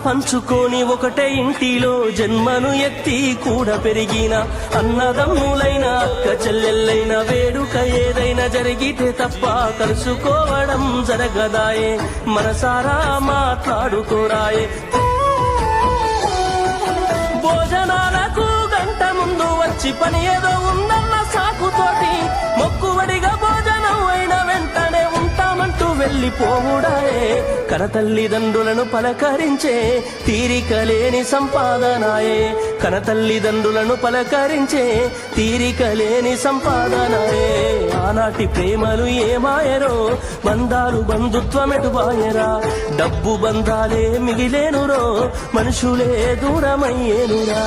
పంచుకొని ఒకటే ఇంటిలో జన్మను ఎత్తి కూడా పెరిగిన అన్నదమ్ములైన అక్క చెల్లెళ్ళైన వేడుక ఏదైనా జరిగితే తప్ప కలుసుకోవడం జరగదాయే మనసారా మాట్లాడుకోరాయే భోజనాలకు గంట ముందు వచ్చి పని ఏదో ఉందన్న సాకుతోటి మొక్కువడిగా భోజనం అయిన వెంటనే ఉంటామంటూ వెళ్ళిపోవుడాయే కనతల్లిదండ్రులను పలకరించే తీరిక లేని సంపాదనాయే కనతల్లిదండ్రులను పలకరించే తీరిక లేని సంపాదనాయే ఆనాటి ప్రేమలు ఏమాయరో బంధాలు బంధుత్వమెటువాయరా డబ్బు బంధాలే మిగిలేనురో మనుషులే దూరమయ్యేనురా